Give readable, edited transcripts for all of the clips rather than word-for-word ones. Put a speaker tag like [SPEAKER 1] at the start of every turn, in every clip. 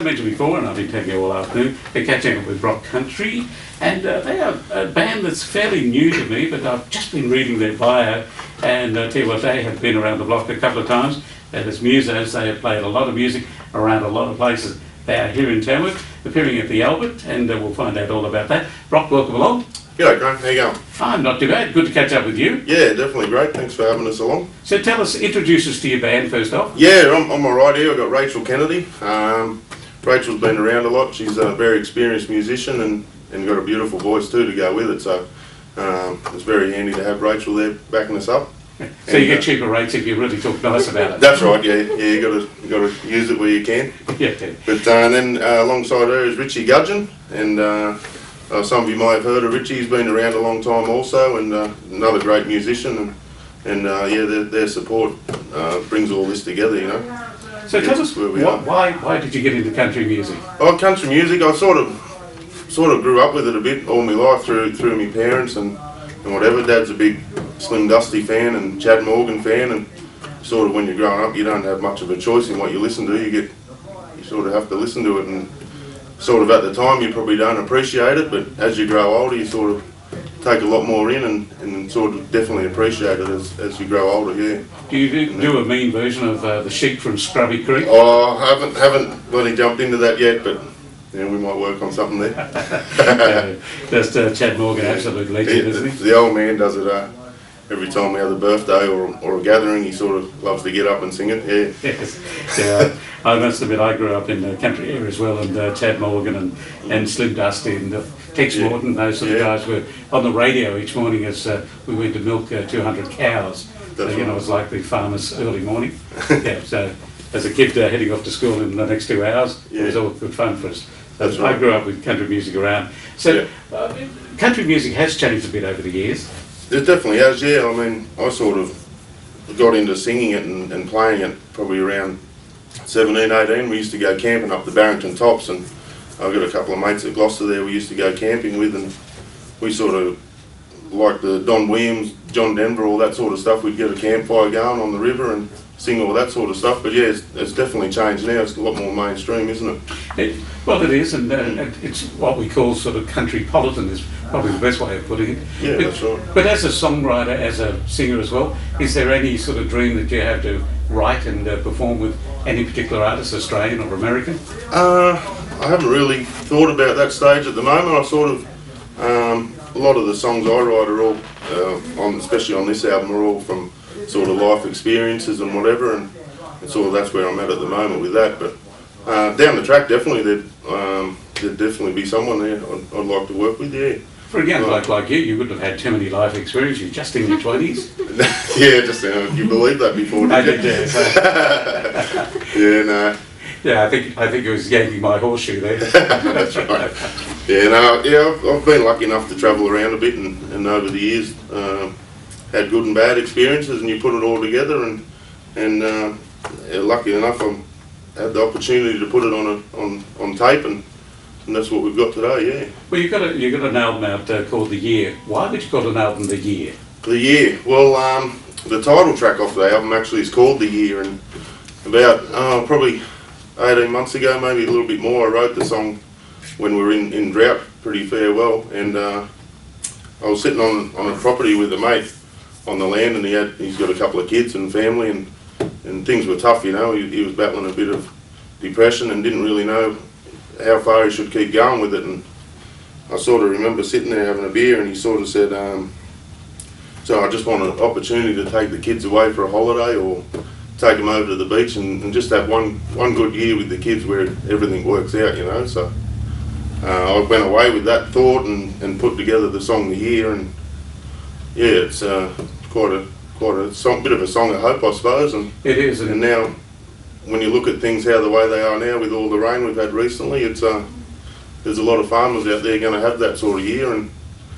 [SPEAKER 1] I mentioned before, and I've been taking all afternoon, they're catching up with Rock Country, and they are a band that's fairly new to me, but I've just been reading their bio, and I tell you what, they have been around the block a couple of times. As musos, they have played a lot of music around a lot of places. They are here in Tamworth, appearing at the Albert, and we'll find out all about that. Rock, welcome along.
[SPEAKER 2] G'day, Grant. How you going?
[SPEAKER 1] I'm not too bad. Good to catch up with you.
[SPEAKER 2] Yeah, definitely great. Thanks for having us along.
[SPEAKER 1] So tell us, introduce us to your band first off.
[SPEAKER 2] Yeah, I'm all right here. I've got Rachel Kennedy. Rachel's been around a lot. She's a very experienced musician and got a beautiful voice too to go with it. So it's very handy to have Rachel there backing us up.
[SPEAKER 1] So you get cheaper rates if you really talk nice about it.
[SPEAKER 2] That's right. Yeah. You got to use it where you can.
[SPEAKER 1] Yeah.
[SPEAKER 2] But then alongside her is Richie Gudgeon, and some of you might have heard of Richie. He's been around a long time also, and another great musician. And yeah, their support brings all this together, you know.
[SPEAKER 1] So tell us, why did you get into country music?
[SPEAKER 2] Oh, country music, I sort of grew up with it a bit all my life through my parents and whatever. Dad's a big Slim Dusty fan and Chad Morgan fan, and sort of when you're growing up you don't have much of a choice in what you listen to. You sort of have to listen to it, and sort of at the time you probably don't appreciate it, but as you grow older you sort of take a lot more in and sort of definitely appreciate it as you grow older, yeah.
[SPEAKER 1] Do you do a mean version of the Sheik from Scrubby Creek?
[SPEAKER 2] Oh, I haven't really jumped into that yet, but yeah, we might work on something there.
[SPEAKER 1] That's Chad Morgan, absolute legend, isn't he?
[SPEAKER 2] The old man does it every time we have a birthday or a gathering. He sort of loves to get up and sing it, yeah.
[SPEAKER 1] Yes. Yeah, I must admit I grew up in the country area as well, and Chad Morgan and Slim Dusty and Tex Morton, those sort of guys were on the radio each morning as we went to milk 200 cows.
[SPEAKER 2] That's right.
[SPEAKER 1] You know, it was like the farmer's early morning. Yeah, so as a kid heading off to school in the next 2 hours, it was all good fun for us.
[SPEAKER 2] That's right.
[SPEAKER 1] I grew up with country music around. So country music has changed a bit over the years.
[SPEAKER 2] It definitely has, yeah. I mean, I sort of got into singing it and playing it probably around 17, 18. We used to go camping up the Barrington Tops, and I've got a couple of mates at Gloucester there we used to go camping with, and we sort of, like the Don Williams, John Denver, all that sort of stuff, we'd get a campfire going on the river and sing all that sort of stuff. But yeah, it's definitely changed now. It's a lot more mainstream, isn't it?
[SPEAKER 1] Well, it is, and it's what we call sort of country-politan is probably the best way of putting it.
[SPEAKER 2] Yeah, that's right.
[SPEAKER 1] But as a songwriter, as a singer as well, is there any sort of dream that you have to write and perform with any particular artist, Australian or American?
[SPEAKER 2] I haven't really thought about that stage at the moment. I sort of, a lot of the songs I write are all, especially on this album, are all from sort of life experiences and whatever, and sort of that's where I'm at the moment with that. But down the track, definitely there'd definitely be someone there I'd like to work with, yeah.
[SPEAKER 1] For a young bloke like you wouldn't have had too many life experiences, just in your 20s.
[SPEAKER 2] Yeah, just you believe that before, did you?
[SPEAKER 1] I did,
[SPEAKER 2] yeah, no.
[SPEAKER 1] Yeah, I think it was yanking my horseshoe there.
[SPEAKER 2] That's right. Yeah, no, yeah, I've been lucky enough to travel around a bit, and over the years had good and bad experiences, and you put it all together, and lucky enough I had the opportunity to put it on tape, and that's what we've got today, yeah.
[SPEAKER 1] Well, you got an album out called The Year. Why would you call an album The Year?
[SPEAKER 2] The Year. Well, the title track off the album actually is called The Year, and about probably 18 months ago, maybe a little bit more, I wrote the song when we were in drought pretty fair well, and I was sitting on a property with a mate on the land, and he's got a couple of kids and family, and things were tough, you know. He was battling a bit of depression and didn't really know how far he should keep going with it, and I sort of remember sitting there having a beer, and he sort of said, so I just want an opportunity to take the kids away for a holiday or take them over to the beach and just have one good year with the kids where everything works out, you know. So I went away with that thought and put together the song The Year, and yeah, it's quite a song, bit of a song of hope, I suppose. And
[SPEAKER 1] it is.
[SPEAKER 2] And now, when you look at things the way they are now with all the rain we've had recently, it's there's a lot of farmers out there going to have that sort of year, and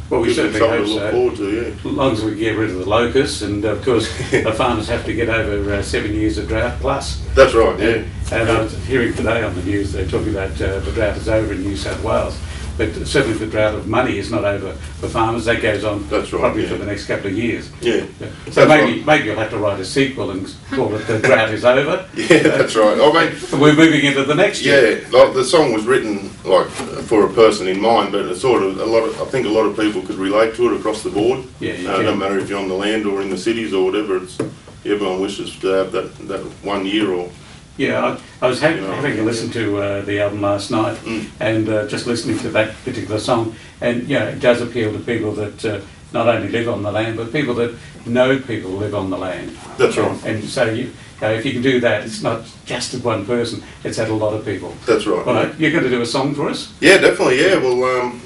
[SPEAKER 1] well, we certainly hope
[SPEAKER 2] to look forward to, yeah.
[SPEAKER 1] As long as we get rid of the locusts, and of course the farmers have to get over 7 years of drought plus.
[SPEAKER 2] That's right, yeah.
[SPEAKER 1] And I was hearing today on the news they're talking about the drought is over in New South Wales. but certainly the drought of money is not over for farmers. That goes on
[SPEAKER 2] That's right,
[SPEAKER 1] probably
[SPEAKER 2] yeah.
[SPEAKER 1] for the next couple of years.
[SPEAKER 2] Yeah.
[SPEAKER 1] So
[SPEAKER 2] That's
[SPEAKER 1] maybe you'll have to write a sequel and call it The Drought is Over.
[SPEAKER 2] Yeah, that's right. I mean,
[SPEAKER 1] We're moving into the next year.
[SPEAKER 2] yeah, like the song was written like for a person in mind, but it's sort of I think a lot of people could relate to it across the board.
[SPEAKER 1] Yeah, you
[SPEAKER 2] It
[SPEAKER 1] can.
[SPEAKER 2] don't matter if you're on the land or in the cities or whatever. It's everyone wishes to have that 1 year or.
[SPEAKER 1] Yeah, I was having a listen to the album last night, and just listening to that particular song, and it does appeal to people that not only live on the land, but people that know people who live on the land.
[SPEAKER 2] That's right.
[SPEAKER 1] And so if you can do that, it's not just at one person; it's at a lot of people.
[SPEAKER 2] That's right.
[SPEAKER 1] Right, you're going to do a song for us?
[SPEAKER 2] Yeah, definitely. Yeah. Well,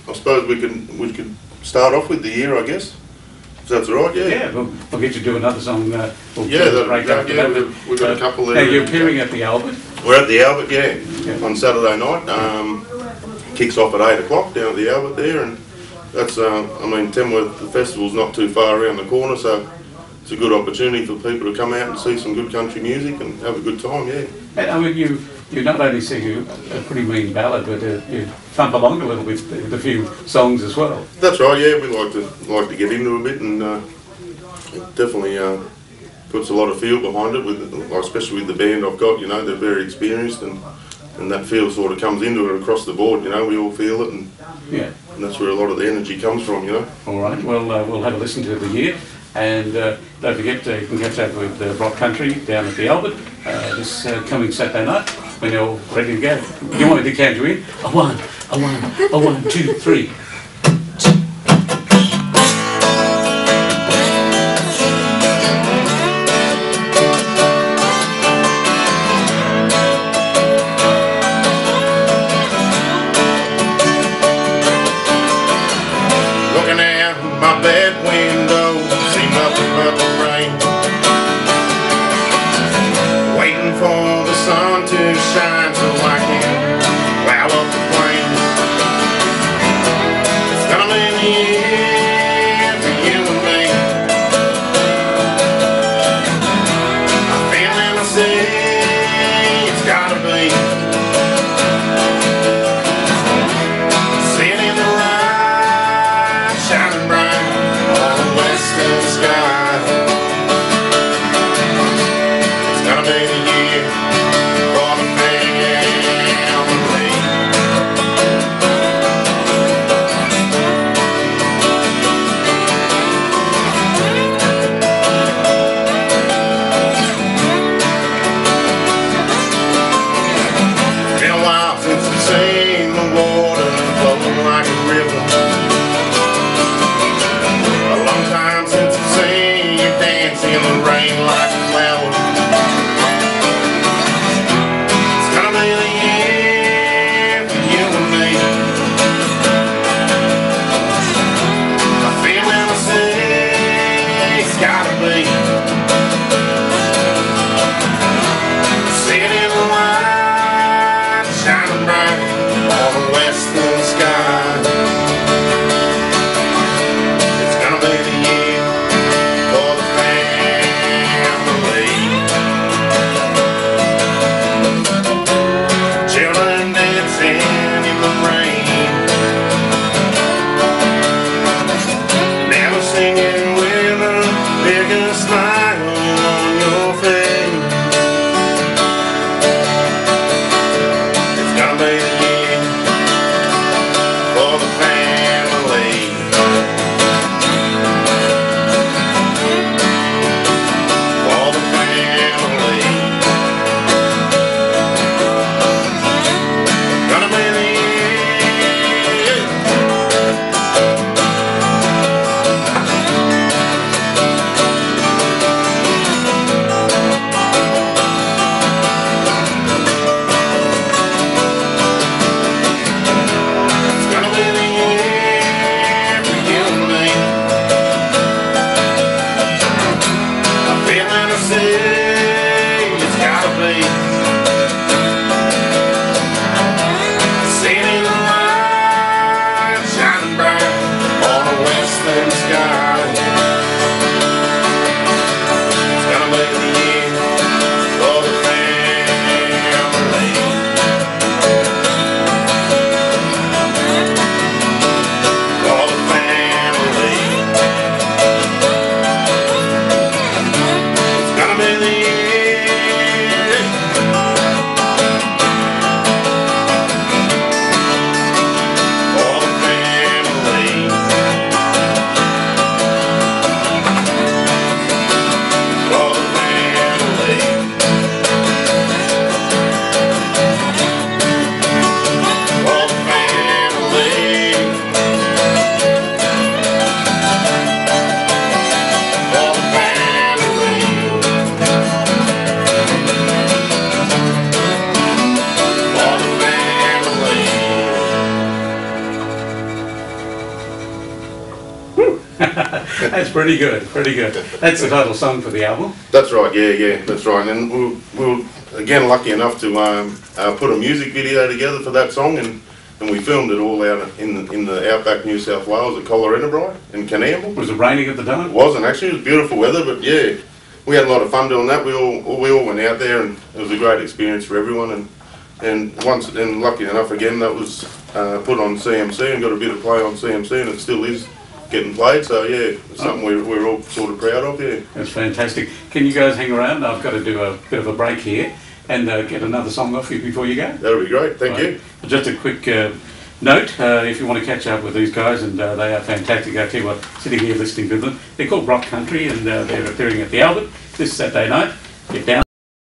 [SPEAKER 2] I suppose we could start off with the year, I guess. If that's all right. Yeah.
[SPEAKER 1] Yeah, we'll get you to do another song. We'll
[SPEAKER 2] Yeah, that'd
[SPEAKER 1] break
[SPEAKER 2] be
[SPEAKER 1] up
[SPEAKER 2] great.
[SPEAKER 1] for
[SPEAKER 2] Yeah,
[SPEAKER 1] that.
[SPEAKER 2] we've got a couple there.
[SPEAKER 1] Now you're appearing at the Albert.
[SPEAKER 2] We're at the Albert, yeah,
[SPEAKER 1] Yeah.
[SPEAKER 2] on Saturday night. Kicks off at 8 o'clock down at the Albert there, and that's, I mean, Tamworth, the festival's not too far around the corner, so it's a good opportunity for people to come out and see some good country music and have a good time, yeah.
[SPEAKER 1] And, I mean, you not only sing a pretty mean ballad, but you thump along a little bit with a few songs as well.
[SPEAKER 2] That's right, yeah, we like to get into a bit, and it definitely puts a lot of feel behind it, especially with the band I've got, they're very experienced, and that feel sort of comes into it across the board, we all feel it, and that's where a lot of the energy comes from,
[SPEAKER 1] All right, well, we'll have a listen to the year, and don't forget, you can catch up with Rock Country down at the Albert this coming Saturday night when you're all ready to go. You want me to count you in? A one, 2, 3.
[SPEAKER 2] Looking out my bed window, see nothing but the rain. Waiting for the sun to shine so I can plow up the plains. It's gonna be the year for you and me. I'm feeling the sea, it's gotta be. Sitting in the light, shining bright on the western sky. It's gonna be the year for the family. Been a while since I've seen the water flowing like a river. A long time since I've seen you dance in the rain like a flower. It's gonna be the year for you and me. I feel in the sea, it's gotta be. Sitting in the light, shining bright on the western sky. It's gonna be the year for the family. Children dancing in the rain, never singing with a bigger smile on your face. It's gonna be the year
[SPEAKER 1] That's pretty good, pretty good. That's the title song for the album.
[SPEAKER 2] That's right, yeah, that's right. And we were again lucky enough to put a music video together for that song, and we filmed it all out in the outback New South Wales at Collarentabri in Canamble.
[SPEAKER 1] Was it raining at the time?
[SPEAKER 2] It wasn't actually. It was beautiful weather, but yeah, we had a lot of fun doing that. We all went out there, and it was a great experience for everyone. And lucky enough again, that was put on CMC and got a bit of play on CMC, and it still is getting played. So yeah, it's something we're all sort of proud of. Yeah,
[SPEAKER 1] that's fantastic. Can you guys hang around? I've got to do a bit of a break here and get another song off you before you go.
[SPEAKER 2] That'll be great. Thank you.
[SPEAKER 1] Just a quick note, if you want to catch up with these guys, and they are fantastic. I tell you what, sitting here listening to them, they're called Rock Country, and they're appearing at the Albert this Saturday night. Get down.